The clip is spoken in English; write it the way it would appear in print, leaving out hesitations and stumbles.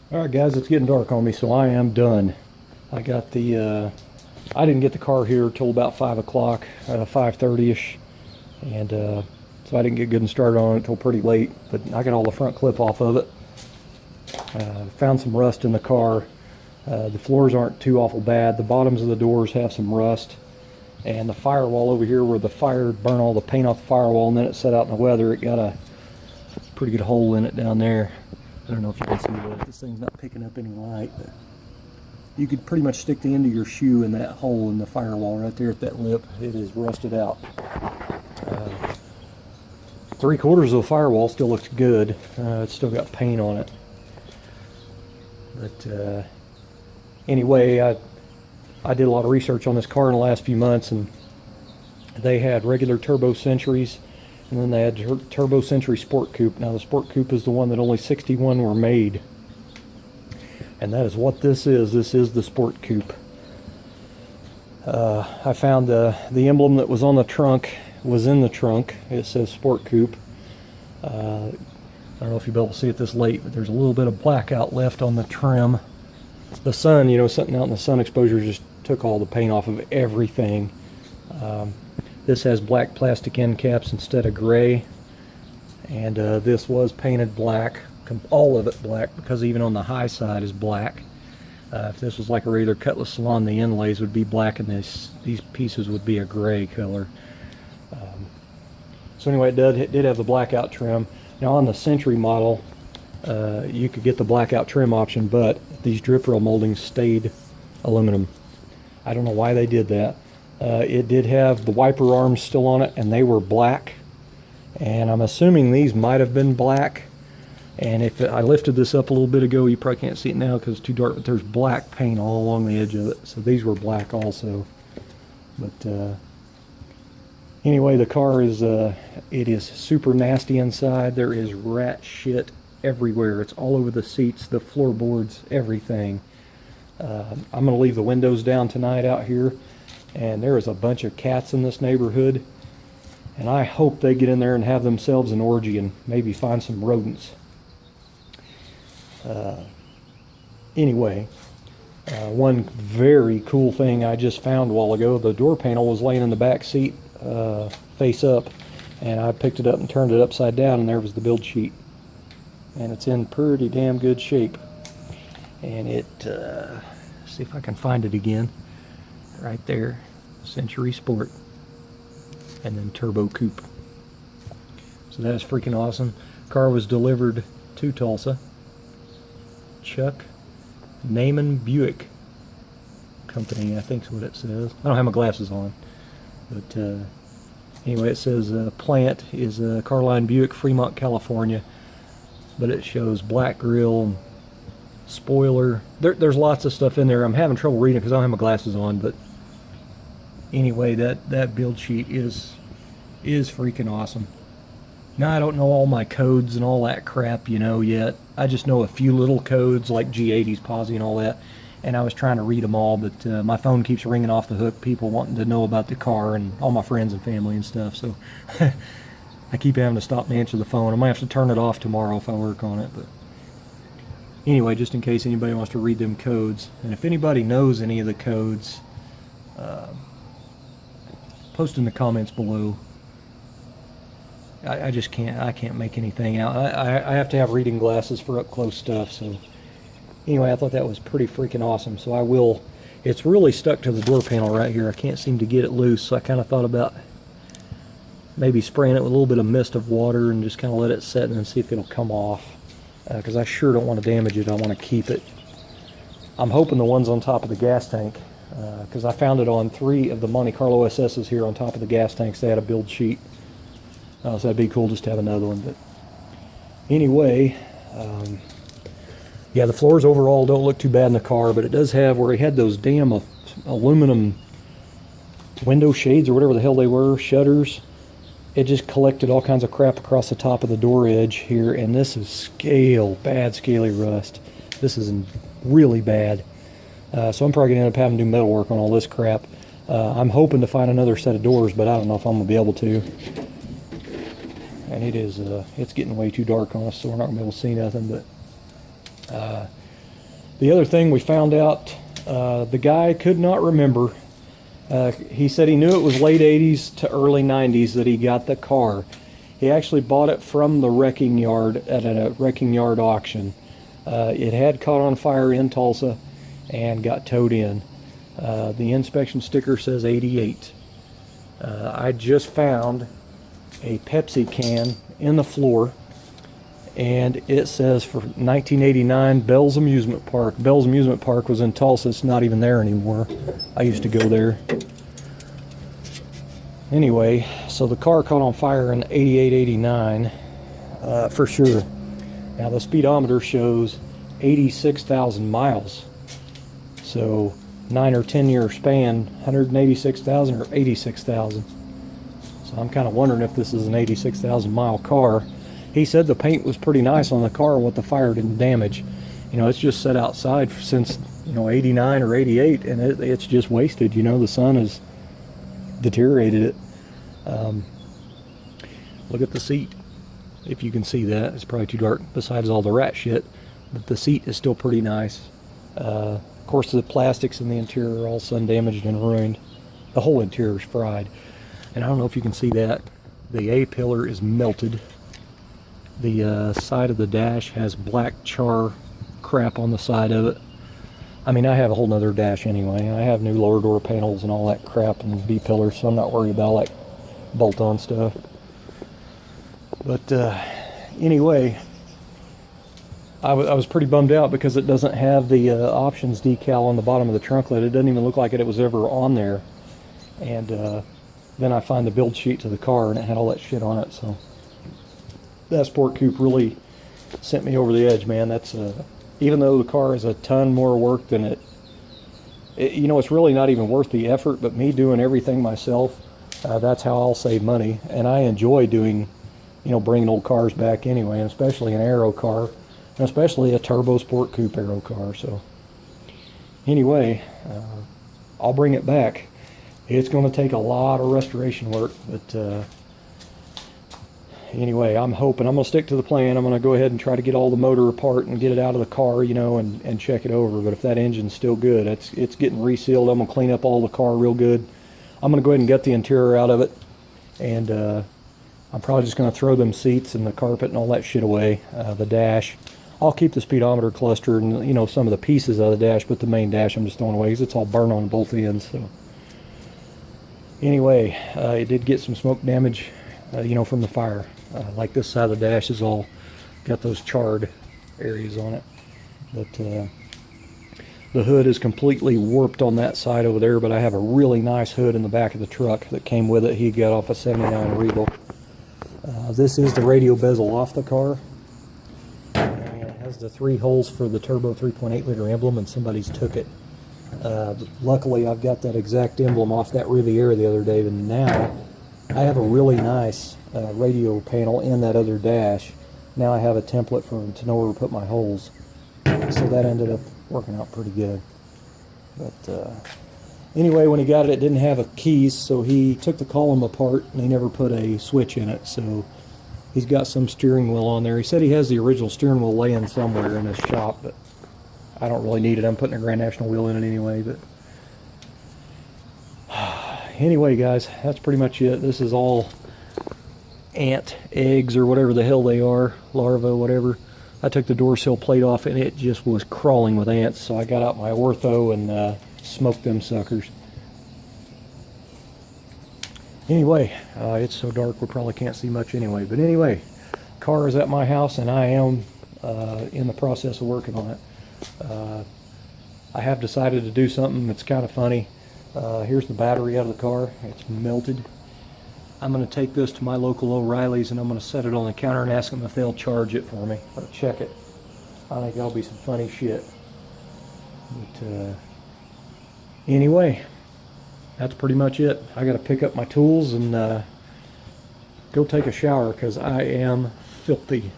Alright guys, it's getting dark on me, so I am done. I got the, I didn't get the car here till about 5 o'clock, 5:30ish, and so I didn't get good and started on it till pretty late, but I got all the front clip off of it. Found some rust in the car. The floors aren't too awful bad. The bottoms of the doors have some rust, and the firewall over here where the fire burned all the paint off the firewall and then it set out in the weather, it got a pretty good hole in it down there. I don't know if you can see that. This thing's not picking up any light, but you could pretty much stick the end of your shoe in that hole in the firewall right there at that lip. It is rusted out. 3/4 of the firewall still looks good. It's still got paint on it. But anyway, I did a lot of research on this car in the last few months, and they had regular turbo centuries, and then they had turbo century sport coupe. Now the sport coupe is the one that only 61 were made, and that is what this is. This is the sport coupe. I found the emblem that was on the trunk was in the trunk. It says sport coupe. I don't know if you'll be able to see it this late, but there's a little bit of blackout left on the trim. The sun, you know, sitting out in the sun exposure just took all the paint off of everything. This has black plastic end caps instead of gray, and this was painted black, all of it black, because even on the high side is black. If this was like a regular Cutlass Salon, the inlays would be black and these pieces would be a gray color. So anyway, it did have the blackout trim. Now on the Century model, you could get the blackout trim option, but these drip rail moldings stayed aluminum. I don't know why they did that. It did have the wiper arms still on it, and they were black, and I'm assuming these might have been black. And if I lifted this up a little bit ago, you probably can't see it now because it's too dark, but there's black paint all along the edge of it, so these were black also. But anyway, the car is it is super nasty inside. There is rat shit everywhere. It's all over the seats, the floorboards, everything. I'm going to leave the windows down tonight out here, and there is a bunch of cats in this neighborhood, and I hope they get in there and have themselves an orgy and maybe find some rodents. Anyway, one very cool thing I just found a while ago, the door panel was laying in the back seat face up, and I picked it up and turned it upside down, and there was the build sheet, and it's in pretty damn good shape. And it, see if I can find it again, right there, Century Sport, and then Turbo Coupe. So that is freaking awesome. Car was delivered to Tulsa. Chuck Naaman Buick Company, I think is what it says. I don't have my glasses on, but anyway, it says plant is Carline Buick, Fremont, California, but it shows black grille and spoiler. There's lots of stuff in there. I'm having trouble reading because I don't have my glasses on, but anyway, that build sheet is freaking awesome. Now, I don't know all my codes and all that crap, you know, yet. I just know a few little codes like G80s, POSI, and all that, and I was trying to read them all, but my phone keeps ringing off the hook, people wanting to know about the car and all my friends and family and stuff, so I keep having to stop and answer the phone. I might have to turn it off tomorrow if I work on it, but anyway, just in case anybody wants to read them codes, and if anybody knows any of the codes, post in the comments below. I just can't make anything out. I have to have reading glasses for up close stuff. So anyway, I thought that was pretty freaking awesome. So I will, it's really stuck to the door panel right here. I can't seem to get it loose. So I kind of thought about maybe spraying it with a little bit of mist of water and just kind of let it set and then see if it'll come off. Because I sure don't want to damage it. I want to keep it. I'm hoping the ones on top of the gas tank, because I found it on 3 of the Monte Carlo SS's here on top of the gas tanks. They had a build sheet. So that'd be cool just to have another one. But anyway, yeah, the floors overall don't look too bad in the car, but it does have where he had those damn aluminum window shades or whatever the hell they were, shutters. It just collected all kinds of crap across the top of the door edge here, and this is bad scaly rust. This is really bad. So I'm probably going to end up having to do metal work on all this crap. I'm hoping to find another set of doors, but I don't know if I'm going to be able to. And it is, it's getting way too dark on us, so we're not going to be able to see nothing. But The other thing we found out, the guy could not remember. He said he knew it was late 80s to early 90s that he got the car. He actually bought it from the wrecking yard at a wrecking yard auction. It had caught on fire in Tulsa and got towed in. The inspection sticker says 88. I just found a Pepsi can in the floor, and it says for 1989 Bell's Amusement Park. Bell's Amusement Park was in Tulsa. It's not even there anymore. I used to go there. Anyway, so the car caught on fire in 88, 89 for sure. Now the speedometer shows 86,000 miles. So 9 or 10 year span, 186,000 or 86,000. So I'm kind of wondering if this is an 86,000 mile car. He said the paint was pretty nice on the car and what the fire didn't damage. You know, it's just set outside since, 89 or 88, and it's just wasted. The sun has deteriorated it. Look at the seat. If you can see that, it's probably too dark besides all the rat shit, but the seat is still pretty nice. Of course, the plastics in the interior are all sun damaged and ruined. The whole interior is fried. And I don't know if you can see that. The A-pillar is melted. The side of the dash has black char crap on the side of it. I mean, I have a whole nother dash anyway. I have new lower door panels and all that crap and B-pillars, so I'm not worried about all that bolt-on stuff. But anyway, I was pretty bummed out because it doesn't have the options decal on the bottom of the trunk lid. It doesn't even look like it was ever on there. And then I find the build sheet to the car, and it had all that shit on it. So that Sport Coupe really sent me over the edge, man. That's even though the car is a ton more work than it's really not even worth the effort. But me doing everything myself, that's how I'll save money. And I enjoy doing, bringing old cars back anyway, and especially an aero car, and especially a turbo Sport Coupe aero car. So anyway, I'll bring it back. It's going to take a lot of restoration work, but anyway, I'm hoping I'm going to stick to the plan. I'm going to go ahead and try to get all the motor apart and get it out of the car, and check it over. But if that engine's still good, it's getting resealed. I'm going to clean up all the car real good. I'm going to go ahead and get the interior out of it, and I'm probably just going to throw them seats and the carpet and all that shit away. The dash, I'll keep the speedometer cluster and some of the pieces of the dash, but the main dash I'm just throwing away because it's all burnt on both ends. So anyway, it did get some smoke damage, from the fire. Like this side of the dash is all got those charred areas on it, but the hood is completely warped on that side over there. But I have a really nice hood in the back of the truck that came with it. He got off a 79 Regal. This is the radio bezel off the car, and it has the 3 holes for the turbo 3.8 liter emblem, and somebody's took it. Luckily, I've got that exact emblem off that Riviera the other day, and now I have a really nice radio panel in that other dash. Now I have a template to know where to put my holes, so that ended up working out pretty good. But anyway, when he got it, it didn't have a keys, so he took the column apart and he never put a switch in it. So he's got some steering wheel on there. He said he has the original steering wheel laying somewhere in his shop, but I don't really need it. I'm putting a Grand National wheel in it anyway. But anyway, guys, that's pretty much it. This is all ant eggs or whatever the hell they are, larvae, whatever. I took the door sill plate off and it just was crawling with ants, so I got out my ortho and smoked them suckers. Anyway, it's so dark we probably can't see much anyway. But anyway, car is at my house and I am in the process of working on it. I have decided to do something that's kind of funny. Here's the battery out of the car. It's melted. I'm going to take this to my local O'Reilly's and I'm going to set it on the counter and ask them if they'll charge it for me or check it. I think that'll be some funny shit. But anyway, that's pretty much it. I got to pick up my tools and go take a shower because I am filthy.